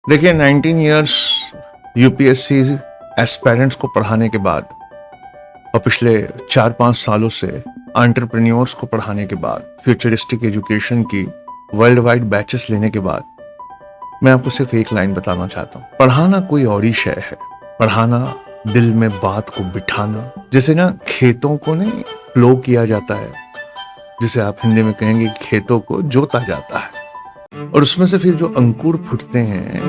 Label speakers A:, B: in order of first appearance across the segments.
A: देखिए 19 years UPSC aspirants को पढ़ाने के बाद और पिछले 4-5 सालों से एंटरप्रेन्योर्स को पढ़ाने के बाद, फ्यूचरिस्टिक एजुकेशन की वर्ल्ड वाइड बैचेस लेने के बाद मैं आपको सिर्फ एक लाइन बताना चाहता हूँ। पढ़ाना कोई और ही शय है। पढ़ाना दिल में बात को बिठाना, जैसे ना खेतों को नहीं प्लो किया जाता है, जिसे आप हिंदी में कहेंगे खेतों को जोता जाता है, और उसमें से फिर जो अंकुर फूटते हैं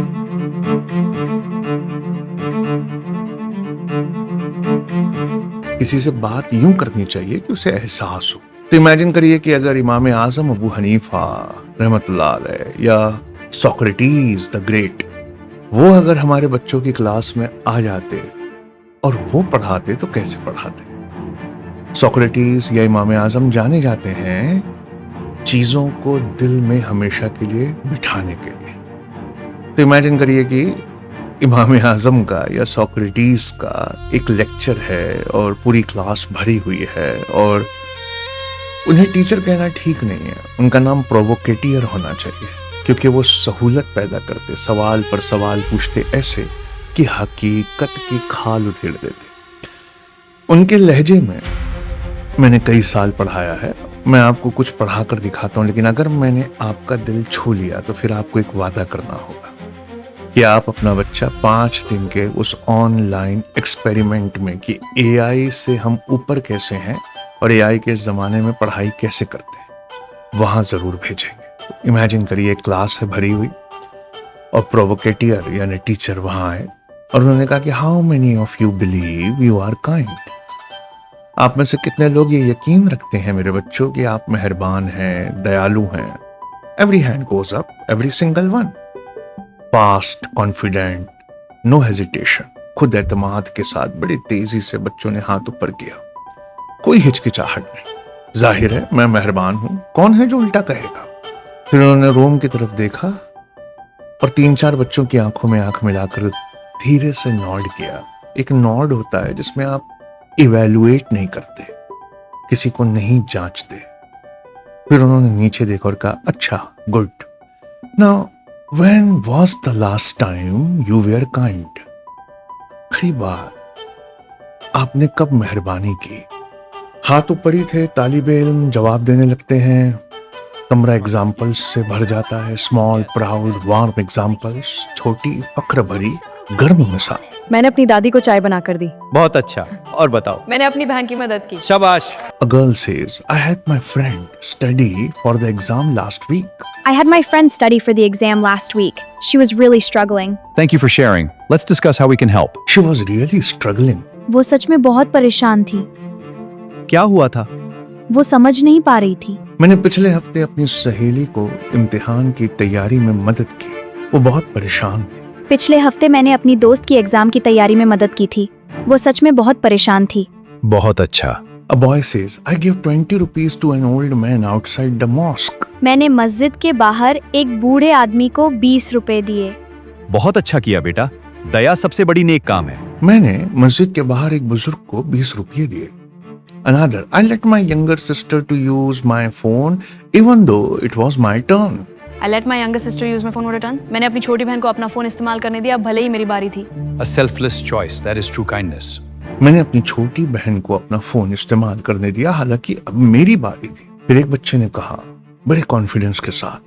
A: किसी से बात यूं करनी चाहिए कि उसे एहसास हो। तो इमेजिन करिए कि अगर इमाम आजम अबू हनीफा रहमतुल्लाह अलैह या सोक्रेटिस द ग्रेट, वो अगर हमारे बच्चों की क्लास में आ जाते और वो पढ़ाते तो कैसे पढ़ाते। सोक्रेटिस या इमाम आजम जाने जाते हैं चीजों को दिल में हमेशा के लिए बिठाने के लिए। तो इमेजिन करिए कि इमाम आजम का या सोक्रेटिस का एक लेक्चर है और पूरी क्लास भरी हुई है, और उन्हें टीचर कहना ठीक नहीं है, उनका नाम प्रोवोकेटियर होना चाहिए, क्योंकि वो सहूलत पैदा करते, सवाल पर सवाल पूछते ऐसे कि हकीकत की खाल उधेड़ देते। उनके लहजे में मैंने कई साल पढ़ाया है, मैं आपको कुछ पढ़ा कर दिखाता हूं, लेकिन अगर मैंने आपका दिल छू लिया तो फिर आपको एक वादा करना होगा कि आप अपना बच्चा 5 दिन के उस ऑनलाइन एक्सपेरिमेंट में कि एआई से हम ऊपर कैसे हैं और एआई के ज़माने में पढ़ाई कैसे करते हैं, वहाँ ज़रूर भेजेंगे। इमेजिन करिए क्लास है भरी हुई और प्रोवोकेटियर यानी टीचर वहाँ आए और उन्होंने कहा कि how many of you believe you are kind. आप में से कितने लोग ये यकीन रखते हैं मेरे बच्चों कि आप मेहरबान हैं, दयालु हैं। Every hand goes up, every single one. Fast, confident, no hesitation, खुद एतमाद के साथ बड़ी तेजी से बच्चों ने हाथ ऊपर किया, कोई हिचकिचाहट नहीं। जाहिर है मैं मेहरबान हूं, कौन है जो उल्टा कहेगा। फिर उन्होंने रूम की तरफ देखा और 3-4 बच्चों की आंखों में आंख मिलाकर धीरे से नॉड किया। एक नॉड होता है जिसमें आप इवैल्यूएट नहीं करते, किसी को नहीं जांचते। फिर उन्होंने नीचे देखा और कहा अच्छा, good. Now when was the last time you were kind? आखिरी बार आपने कब मेहरबानी की? हाथ ऊपर ही थे, तालिबे इल्म जवाब देने लगते हैं, कमरा एग्जाम्पल्स से भर जाता है, स्मॉल प्राउड वार्म एग्जाम्पल्स, छोटी फख्र भरी गर्म मिसाल।
B: मैंने अपनी दादी को चाय बना कर दी।
C: बहुत अच्छा, और बताओ।
B: मैंने अपनी बहन की मदद की।
C: शाबाश।
A: A girl says, I helped my friend study for the exam last week.
D: I had my friend study for the exam last week. She was really struggling.
E: Thank you for sharing. Let's discuss how we can help.
A: She was really struggling.
D: वो सच में बहुत परेशान थी।
C: क्या हुआ था?
D: वो समझ नहीं पा रही थी।
A: मैंने पिछले हफ्ते अपनी सहेली को इम्तिहान की तैयारी में मदद की, वो बहुत परेशान थी।
D: पिछले हफ्ते मैंने अपनी दोस्त की एग्जाम की तैयारी में मदद की थी, वो सच में बहुत परेशान थी।
E: बहुत अच्छा।
A: A boy says, I gave 20 rupees to an old man outside the mosque.
D: मैंने मस्जिद के बाहर एक बूढ़े आदमी को 20 रुपए दिए।
E: बहुत अच्छा किया बेटा, दया सबसे बड़ी नेक काम है।
A: मैंने मस्जिद के बाहर एक बुजुर्ग को 20 रुपये दिए। Another, I let my younger sister to use my phone even though it was my turn.
B: I let my younger sister use my phone for a turn. मैंने अपनी छोटी बहन को अपना फोन इस्तेमाल करने दिया, भले ही मेरी बारी थी।
E: A selfless choice, that is true kindness.
A: मैंने अपनी छोटी बहन को अपना फोन इस्तेमाल करने दिया, हालांकि अब मेरी बारी थी। फिर एक बच्चे ने कहा बड़े कॉन्फिडेंस के साथ,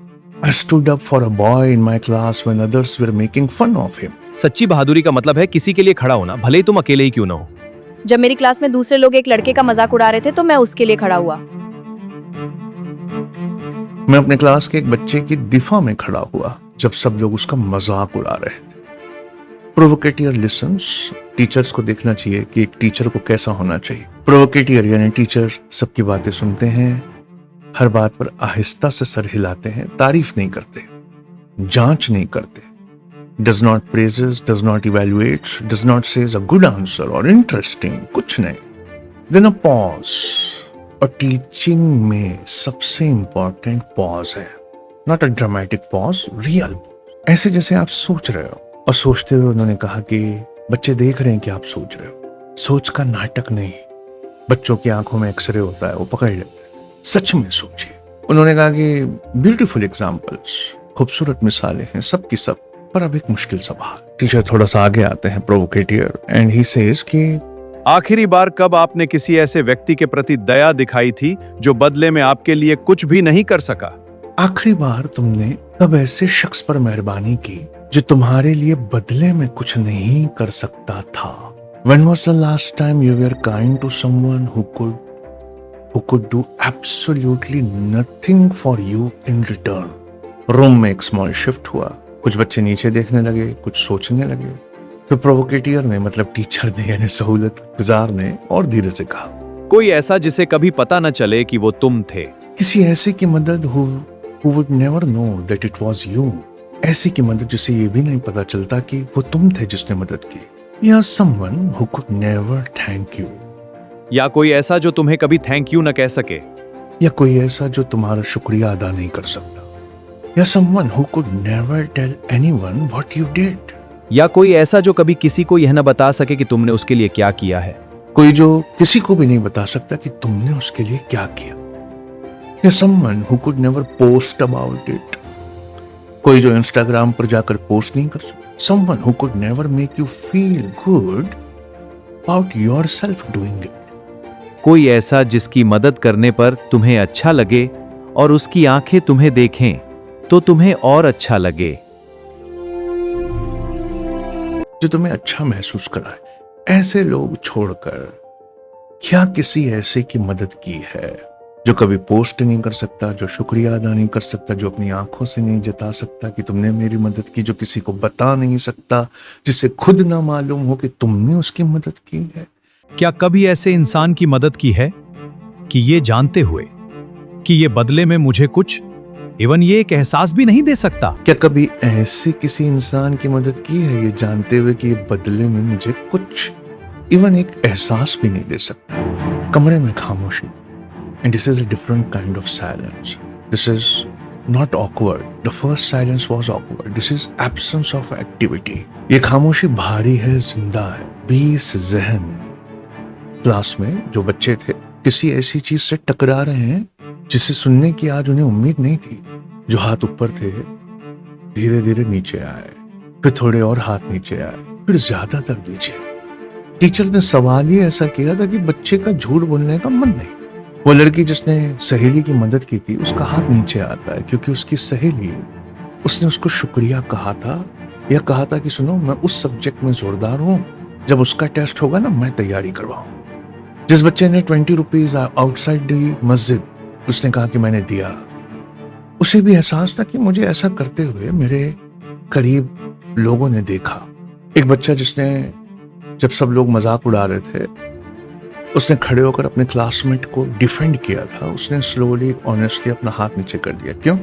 A: I stood up for a boy in my class when others were making fun of him.
F: सच्ची बहादुरी का मतलब है किसी के लिए खड़ा होना, भले ही तुम अकेले ही क्यों ना हो।
B: जब मेरी क्लास में दूसरे लोग एक लड़के का मजाक उड़ा रहे थे तो मैं उसके लिए खड़ा हुआ।
A: मैं अपने क्लास के एक बच्चे की दिफा में खड़ा हुआ जब सब लोग उसका मजाक उड़ा रहे थे। प्रोवोकेटियर लिसन्स, टीचर्स को देखना चाहिए कि एक टीचर को कैसा होना चाहिए। प्रोवोकेटियर यानी टीचर सबकी बातें सुनते हैं, हर बात पर आहिस्ता से सर हिलाते हैं, तारीफ नहीं करते, जांच नहीं करते, does not praises, does not evaluate, does not says a good answer और इंटरेस्टिंग, कुछ नहीं। Then a pause. और टीचिंग में सबसे इंपॉर्टेंट पॉज है, not a dramatic pause, real. ऐसे जैसे आप सोच रहे हो, और सोचते हुए उन्होंने कहा कि बच्चे देख रहे हैं कि आप सोच रहे हो, सोच का नाटक नहीं। बच्चों की आंखों में एक्सरे होता है, वो पकड़ लेते हैं, सच में सोचिए। उन्होंने कहा कि ब्यूटीफुल एग्जाम्पल्स, खूबसूरत मिसालें हैं सब की सब, पर अब एक मुश्किल सवाल। टीचर थोड़ा सा आगे आते हैं प्रोवोकेटिव एंड ही सेज कि
E: आखिरी बार कब आपने किसी ऐसे व्यक्ति के प्रति दया दिखाई थी जो बदले में आपके लिए कुछ भी नहीं कर सका?
A: आखिरी बार तुमने कब ऐसे शख्स पर मेहरबानी की जो तुम्हारे लिए बदले में कुछ नहीं कर सकता था? When was the last time you were kind to someone who could do absolutely nothing for you in return? Room में एक स्मॉल शिफ्ट हुआ, कुछ बच्चे नीचे देखने लगे, कुछ सोचने लगे। तो प्रोवोकेटियर ने, मतलब टीचर ने यानी सहूलत गुजार ने, और धीरे से कहा,
F: कोई ऐसा जिसे कभी पता न चले कि वो तुम थे।
A: किसी ऐसे की मदद who would never know that it was you. ऐसी की मदद जिसे ये भी नहीं पता चलता कि वो तुम थे जिसने मदद की। या someone who could never thank you.
F: या कोई ऐसा जो तुम्हें कभी थैंक यू न कह सके।
A: या कोई ऐसा जो तुम्हारा शुक्रिया अदा नहीं कर सकता। या someone who could never tell anyone what you did.
F: या कोई ऐसा जो कभी किसी को यह न बता सके कि तुमने उसके लिए क्या किया है।
A: कोई जो किसी को भी नहीं बता सकता कि तुमने उसके लिए क्या किया। या someone who could never post about it. कोई जो इंस्टाग्राम पर जाकर पोस्ट नहीं कर सकता। Someone who could never make you feel good about yourself doing it.
F: कोई ऐसा जिसकी मदद करने पर तुम्हें अच्छा लगे और उसकी आंखें तुम्हें देखें तो तुम्हें और अच्छा लगे।
A: जो तुम्हें अच्छा महसूस कराए। ऐसे लोग छोड़कर क्या किसी ऐसे की मदद की है जो कभी पोस्ट नहीं कर सकता, जो शुक्रिया अदा नहीं कर सकता, जो अपनी आंखों से नहीं जता सकता कि तुमने मेरी मदद की, जो किसी को बता नहीं सकता, जिसे खुद ना मालूम हो कि तुमने उसकी मदद की है?
F: क्या कभी ऐसे इंसान की मदद की है कि ये जानते हुए कि ये बदले में मुझे कुछ, इवन ये एक एहसास भी नहीं दे सकता?
A: क्या कभी ऐसे किसी इंसान की मदद की है ये जानते हुए कि ये बदले में मुझे कुछ, इवन एक एहसास भी नहीं दे सकता? कमरे में खामोशी, and this is a different kind of silence. This is not awkward. The first silence was awkward. This is absence of activity. ये खामोशी भारी है, जिंदा है। 20 जहन क्लास में जो बच्चे थे किसी ऐसी चीज से टकरा रहे हैं जिसे सुनने की आज उन्हें उम्मीद नहीं थी। जो हाथ ऊपर थे धीरे धीरे नीचे आए, फिर थोड़े और हाथ नीचे आए, फिर ज्यादातर नीचे। टीचर ने सवाल ही ऐसा किया था कि बच्चे का झूठ बोलने का मन नहीं। वो लड़की जिसने सहेली की मदद की थी उसका हाथ नीचे आता है क्योंकि उसकी सहेली, उसने उसको शुक्रिया कहा था, या कहा था कि सुनो मैं उस सब्जेक्ट में जोरदार हूं, जब उसका टेस्ट होगा ना मैं तैयारी करवाऊं। जिस बच्चे ने 20 रुपीज आउटसाइड दी मस्जिद, उसने कहा कि मैंने दिया। उसे भी एहसास था कि मुझे ऐसा करते हुए मेरे करीब लोगों ने देखा। एक बच्चा जिसने, जब सब लोग मजाक उड़ा रहे थे, उसने खड़े होकर अपने क्लासमेट को डिफेंड किया था। उसने स्लोली ऑनेस्टली अपना हाथ नीचे कर दिया। क्यों?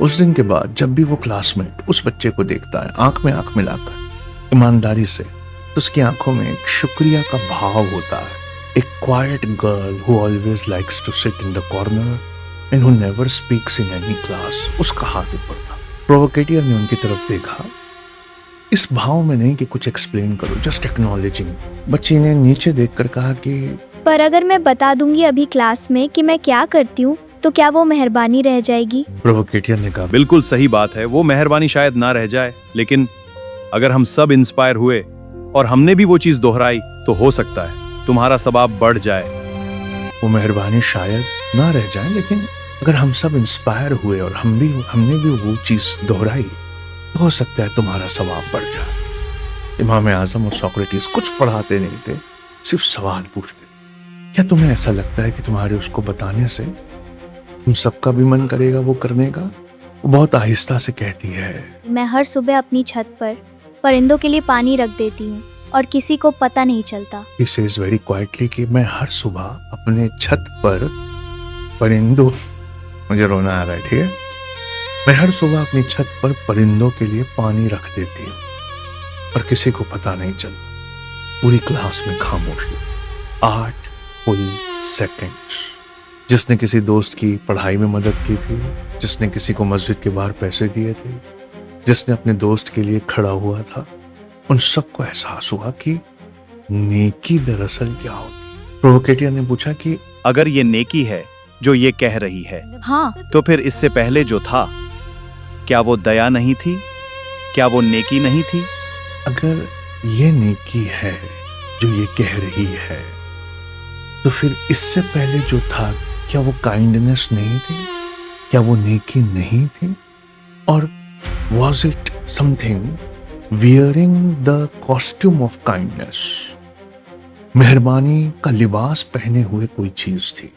A: उस दिन के बाद जब भी वो क्लासमेट उस बच्चे को देखता है आंख में आंख मिलाकर ईमानदारी से, तो उसकी आंखों में एक शुक्रिया का भाव होता है। एक quiet girl who always likes to sit in the corner and who never speaks in any class, उसका हाथ ऊपर था। प्रोवोकेटियर ने उनकी तरफ देखा, इस भाव में नहीं कि कुछ एक्सप्लेन करो, जस्ट एक्नॉलेजिंग। बच्ची ने नीचे देखकर कहा कि
D: पर अगर मैं बता दूंगी अभी क्लास में कि मैं क्या करती हूँ तो क्या वो मेहरबानी रह जाएगी?
A: प्रोवोकेटियर ने कहा,
F: बिल्कुल सही बात है, वो मेहरबानी शायद ना रह जाए, लेकिन अगर हम सब इंस्पायर हुए और हमने भी वो चीज दोहराई तो हो सकता है तुम्हारा सवाब बढ़ जाए।
A: वो मेहरबानी शायद ना रह जाए, लेकिन अगर हम सब इंस्पायर हुए और हमने भी वो चीज दोहराई तो हो सकता है तुम्हारा सवाब बढ़ जाए। इमाम आजम और सोक्रेटिस कुछ पढ़ाते नहीं थे, सिर्फ सवाल पूछते। क्या तुम्हें ऐसा लगता है कि तुम्हारे उसको बताने से तुम सबका भी मन करेगा वो करने का? वो बहुत आहिस्ता से कहती है,
D: मैं हर सुबह अपनी छत पर परिंदों के लिए पानी रख देती हूँ और किसी को पता नहीं चलता।
A: He says very quietly कि मैं हर सुबह अपने छत पर परिंदों, मुझे रोना आ रहा है, ठीक है, मैं हर सुबह अपनी छत पर परिंदों के लिए पानी रख देती हूँ और किसी को पता नहीं चलता। पूरी क्लास में खामोशी। 8 फुल सेकंड्स। जिसने किसी दोस्त की पढ़ाई में मदद की थी, जिसने किसी को मस्जिद के बाहर पैसे दिए थे, जिसने अपने दोस्त के लिए खड़ा हुआ था, उन सबको एहसास हुआ कि नेकी दरअसल क्या होती। प्रोवोकेटियर ने पूछा कि
E: अगर ये नेकी है जो ये कह रही है,
D: हाँ,
E: तो फिर इससे पहले जो था क्या वो दया नहीं थी? क्या वो नेकी नहीं थी?
A: अगर ये नेकी है जो ये कह रही है, तो फिर इससे पहले जो था, क्या वो काइंडनेस नहीं थी? क्या वो नेकी नहीं थी? और was it something wearing the costume of kindness? मेहरबानी का लिबास पहने हुए कोई चीज थी?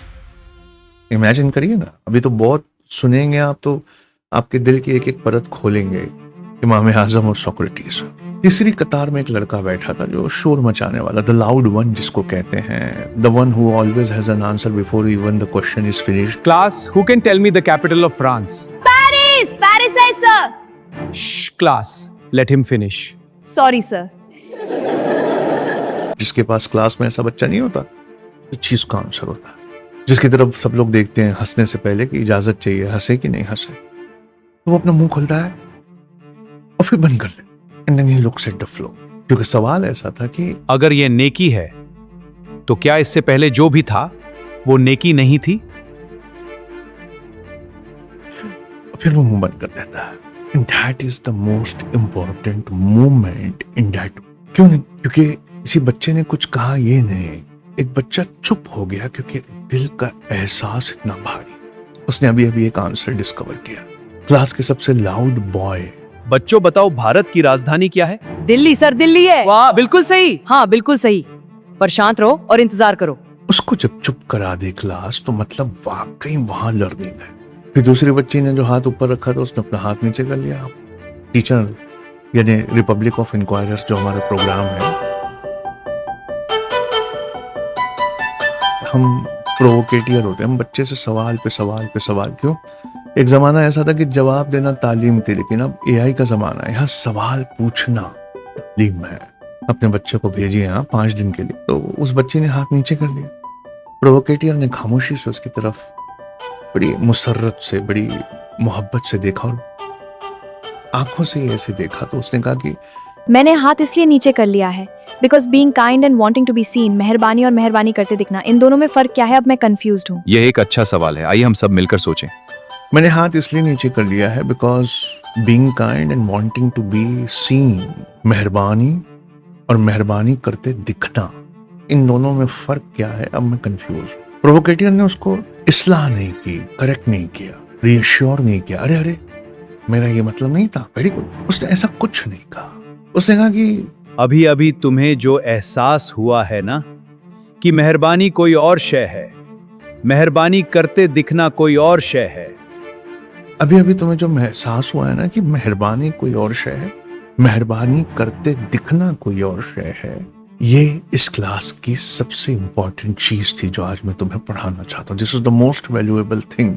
A: इमेजिन करिए ना, अभी तो बहुत सुनेंगे आप, तो आपके दिल की एक एक परत खोलेंगे। इमाम आजम और सोक्रेटिस। तीसरी कतार में एक लड़का बैठा था जो शोर मचाने वाला, द लाउड वन जिसको कहते हैं, the one who always has an answer before even the question is finished.
E: Class, who can tell me the capital of France?
B: Paris! Paris है sir!
E: Shh, class, let him finish.
B: Sorry sir.
A: जिसके पास class में ऐसा बच्चा नहीं होता तो चीज का आंसर होता है, जिसकी तरफ सब लोग देखते हैं हंसने से पहले कि इजाजत चाहिए, हंसे कि नहीं हंसे, तो वो अपना मुंह खोलता है और फिर बंद कर ले। And then he looks at the floor. क्योंकि सवाल ऐसा था कि
E: अगर ये नेकी है, तो क्या इससे पहले जो भी था वो नेकी नहीं थी?
A: फिर वो मुंह बंद कर देता है। And that is the most important moment in that. क्यों नहीं? क्योंकि किसी बच्चे ने कुछ कहा ये नहीं, एक बच्चा चुप हो गया क्योंकि दिल का एहसास इतना भारी था। उसने अभी अभी एक आंसर डिस्कवर किया। क्लास के सबसे लाउड बॉय,
G: बच्चों बताओ भारत की राजधानी क्या है?
H: दिल्ली सर, दिल्ली है।
G: वाह, बिल्कुल सही।
H: हाँ बिल्कुल सही, पर शांत रहो और इंतजार करो।
A: उसको जब चुप करा दे क्लास, तो मतलब वाकई वहां लर्निंग है। फिर दूसरी बच्ची ने जो हाथ ऊपर रखा था, उसने अपना हाथ नीचे कर लिया। टीचर यानी रिपब्लिक ऑफ इंक्वायरर्स जो हमारा प्रोग्राम है, हम प्रोवोकेटियर होते हैं, हम बच्चे से सवाल पे सवाल पे सवाल। क्यों? एक जमाना ऐसा था कि जवाब देना तालीम थी, लेकिन अब एआई का जमाना है, यहाँ सवाल पूछना तालीम है। अपने बच्चे को भेजिए यहाँ 5 दिन के लिए, तो उस बच्चे ने हाथ नीचे कर लिया। प्रोवोकेटियर ने खामोशी से उसकी तरफ बड़ी मुसर्रत से, बड़ी मोहब्बत से देखा और आंखों से ऐसे देखा, तो उसने कहा कि
D: मैंने हाथ इसलिए नीचे कर लिया है because being kind and wanting to be seen, मेहरबानी और मेहरबानी करते दिखना, इन दोनों में फर्क क्या है? अब मैं कंफ्यूज्ड हूँ।
F: यह एक अच्छा सवाल है, आइए हम सब मिलकर सोचें।
A: मैंने हाथ इसलिए नीचे कर लिया है because being kind and wanting to be seen, मेहरबानी और मेहरबानी करते दिखना, इन दोनों में फर्क क्या है? अब मैं कंफ्यूज हूँ। प्रोवोकेटियर ने उसको इस्लाह नहीं की, करेक्ट नहीं किया, रीअश्योर नहीं किया। अरे अरे, मेरा ये मतलब नहीं था, वेरी गुड। उसने ऐसा कुछ नहीं कहा। उसने कहा कि
E: अभी अभी तुम्हें जो एहसास हुआ है ना कि मेहरबानी कोई और शय है, मेहरबानी करते दिखना कोई और शय है।
A: अभी अभी तुम्हें जो एहसास हुआ है ना कि मेहरबानी कोई और शय है, मेहरबानी करते दिखना कोई और शय है, ये इस क्लास की सबसे इंपॉर्टेंट चीज थी जो आज मैं तुम्हें पढ़ाना चाहता हूँ। This is the most valuable thing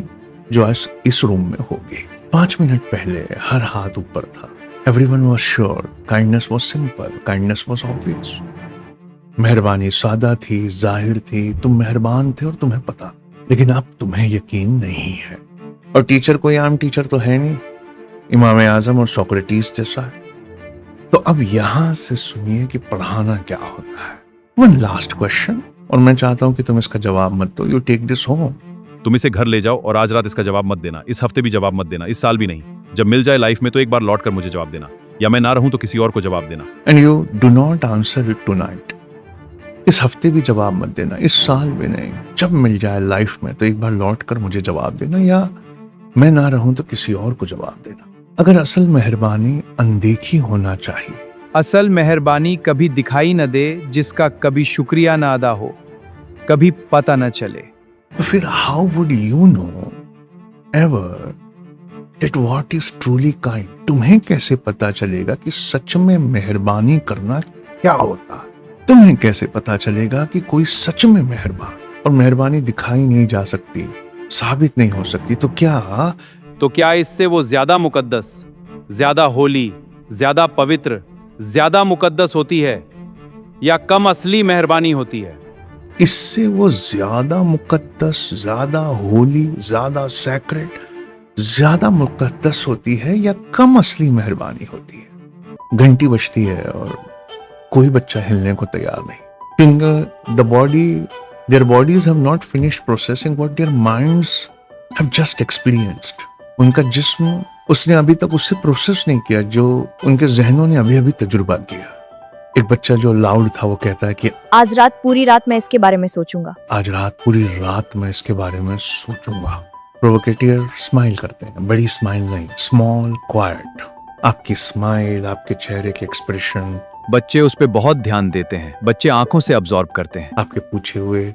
A: जो आज इस रूम में होगी। 5 मिनट पहले हर हाथ ऊपर था। Everyone was sure. Kindness was simple. Kindness was obvious. मेहरबानी सादा थी, जाहिर थी, तुम मेहरबान थे और तुम्हें पता था। लेकिन अब तुम्हें यकीन नहीं है। और टीचर कोई आम टीचर तो है नहीं, इमाम आजम और सोक्रेटिस जैसा है। तो अब यहां से सुनिए कि पढ़ाना क्या होता है। वन लास्ट क्वेश्चन, और मैं चाहता हूं कि तुम इसका जवाब मत दो। You take this home.
F: तुम इसे घर ले जाओ और आज रात इसका जवाब मत देना, इस हफ्ते भी जवाब मत देना, इस साल भी नहीं। जब मिल जाए लाइफ में तो एक बार लौट कर मुझे जवाब देना, या मैं ना रहूं तो किसी और को जवाब देना।
A: And you do not answer it tonight. इस हफ्ते भी जवाब मत देना, इस साल भी नहीं। जब मिल जाए लाइफ में तो एक बार लौट कर मुझे जवाब देना, या मैं ना रहूं तो किसी और को जवाब देना। अगर असल मेहरबानी अनदेखी होना चाहिए,
G: असल मेहरबानी कभी दिखाई न दे, जिसका कभी शुक्रिया ना अदा हो, कभी पता न चले,
A: तो फिर how would you know ever that what is truly kind? तुम्हें कैसे पता चलेगा कि सच में मेहरबानी करना क्या होता है? तुम्हें कैसे पता चलेगा कि कोई सच में मेहरबान? और मेहरबानी दिखाई नहीं जा सकती, साबित नहीं हो सकती, तो क्या
E: इससे वो ज्यादा मुकद्दस, ज्यादा होली, ज्यादा पवित्र, ज्यादा मुकद्दस होती है, या कम असली मेहरबानी होती है?
A: इससे वो ज्यादा मुकद्दस, ज्यादा होली, ज्यादा सैक्रेड, ज्यादा मुकद्दस होती है, या कम असली मेहरबानी होती है? घंटी बजती है और कोई बच्चा हिलने को तैयार नहीं। their bodies have not finished processing what their minds have just experienced. उनका जिस्म उसने अभी तक उससे प्रोसेस नहीं किया जो उनके जहनों ने अभी अभी तजुर्बा किया। एक बच्चा जो लाउड था वो कहता है कि
D: आज रात पूरी रात मैं इसके बारे में सोचूंगा।
A: आज रात पूरी रात मैं इसके बारे में सोचूंगा। प्रोवोकेटिव स्माइल करते हैं, बड़ी स्माइल नहीं, स्मॉल क्वाइट। आपकी स्माइल, आपके चेहरे के एक्सप्रेशन,
E: बच्चे उस पे बहुत ध्यान देते हैं, बच्चे आंखों से अब्सॉर्ब करते हैं।
A: आपके पूछे हुए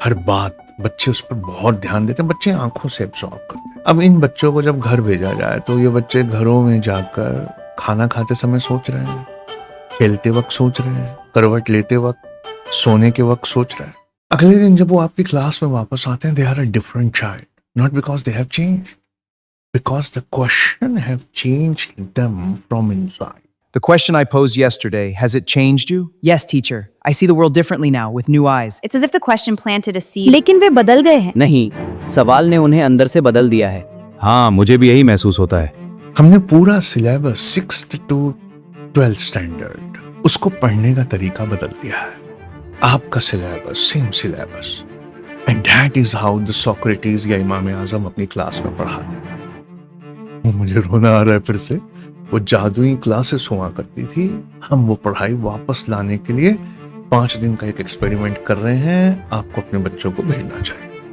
A: हर बात बच्चे उस पर बहुत ध्यान देते हैं, बच्चे आंखों से एब्जॉर्ब करते हैं। अब इन बच्चों को जब घर भेजा जाए तो ये बच्चे घरों में जाकर खाना खाते समय सोच रहे हैं, खेलते वक्त सोच रहे हैं, करवट लेते वक्त, सोने के वक्त सोच रहे हैं। अगले दिन जब वो आपकी क्लास में वापस आते हैं, they are a different child, not because they have changed, because the question have changed them from inside.
C: The question I posed yesterday, has it changed you?
I: Yes, teacher. I see the world differently now with new eyes.
J: It's as if the question planted a seed.
D: लेकिन वे बदल गए हैं।
H: नहीं, सवाल ने उन्हें अंदर से बदल दिया है।
E: हाँ, मुझे भी यही महसूस होता है।
A: हमने पूरा syllabus 6th to 12th standard उसको पढ़ने का तरीका बदल दिया है। आपका syllabus same syllabus, and that is how the Socrates या इमाम आजम अपनी क्लास में पढ़ाते। मुझे रोना आ रहा है फिर से। वो जादुई क्लासेस हुआ करती थी, हम वो पढ़ाई वापस लाने के लिए 5 दिन का एक एक्सपेरिमेंट कर रहे हैं। आपको अपने बच्चों को भेजना चाहिए।